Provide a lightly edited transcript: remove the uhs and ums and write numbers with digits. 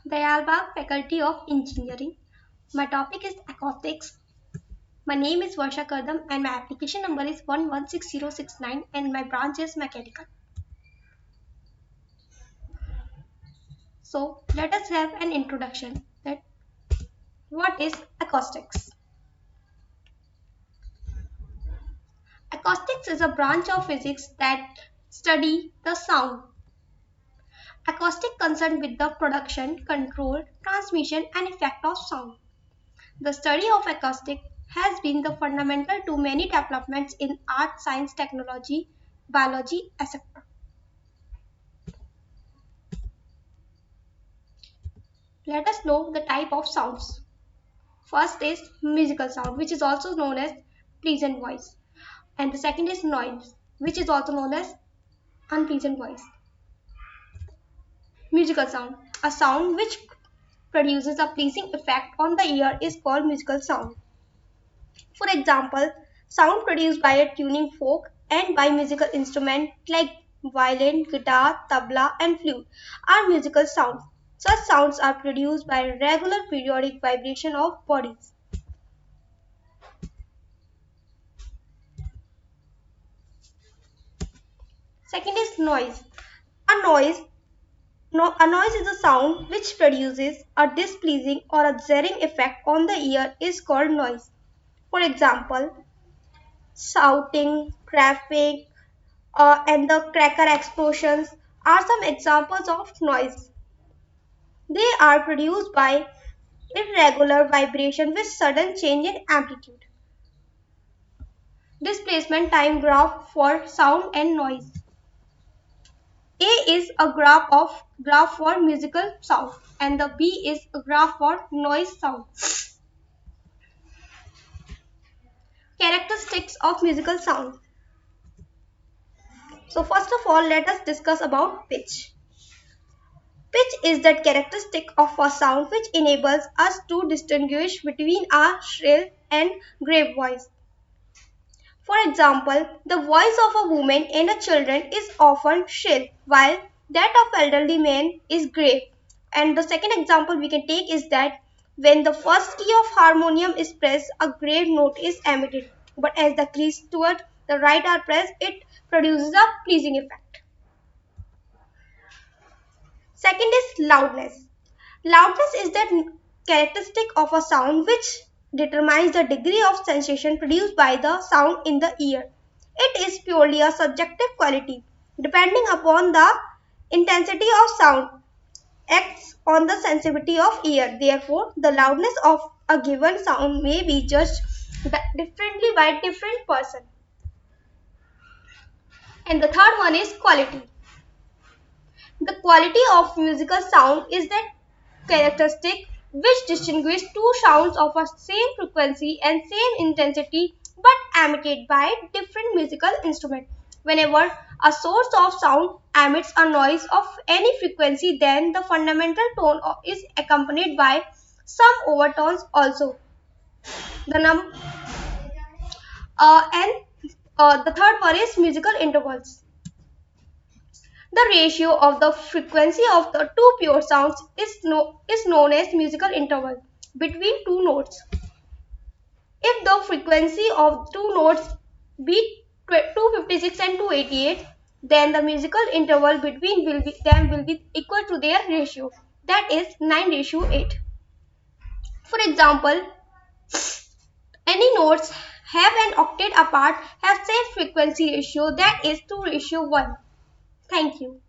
Dayalbagh Faculty of Engineering. My topic is acoustics. My name is Varsha Kardam and my application number is 116069 and my branch is mechanical. So let us have an introduction that what is acoustics? Acoustics is a branch of physics that study the sound. Acoustic concerned with the production, control, transmission and effect of sound. The study of acoustic has been the fundamental to many developments in art, science, technology, biology, etc. Let us know the type of sounds. First is musical sound, which is also known as pleasant voice. And the second is noise, which is also known as unpleasant voice. Musical sound. A sound which produces a pleasing effect on the ear is called musical sound. For example, sound produced by a tuning fork and by musical instruments like violin, guitar, tabla and flute are musical sounds. Such sounds are produced by regular periodic vibration of bodies. Second is noise. A noise, a noise is a sound which produces a displeasing or a jarring effect on the ear is called noise. For example, shouting, traffic, and the cracker explosions are some examples of noise. They are produced by irregular vibration with sudden change in amplitude. Displacement time graph for sound and noise. A is a graph for musical sound and the B is a graph for noise sound. Characteristics of musical sound. So first of all, let us discuss about pitch. Pitch is that characteristic of a sound which enables us to distinguish between a shrill and grave voice. For example, the voice of a woman and a children is often shrill, while that of elderly men is grave. And the second example we can take is that when the first key of harmonium is pressed, a grave note is emitted. But as the keys toward the right are pressed, it produces a pleasing effect. Second is loudness. Loudness is the characteristic of a sound which determines the degree of sensation produced by the sound in the ear. It is purely a subjective quality. Depending upon the intensity of sound, acts on the sensitivity of ear. Therefore, the loudness of a given sound may be judged differently by different person. And the third one is quality. The quality of musical sound is that characteristic which distinguish two sounds of a same frequency and same intensity but emitted by different musical instruments. Whenever a source of sound emits a noise of any frequency, then the fundamental tone is accompanied by some overtones also. The num and The third one is musical intervals. The ratio of the frequency of the two pure sounds is known as musical interval between two notes. If the frequency of two notes be 256 and 288, then the musical interval between them will be equal to their ratio, that is 9:8. For example, any notes have an octave apart have same frequency ratio, that is 2:1. Thank you.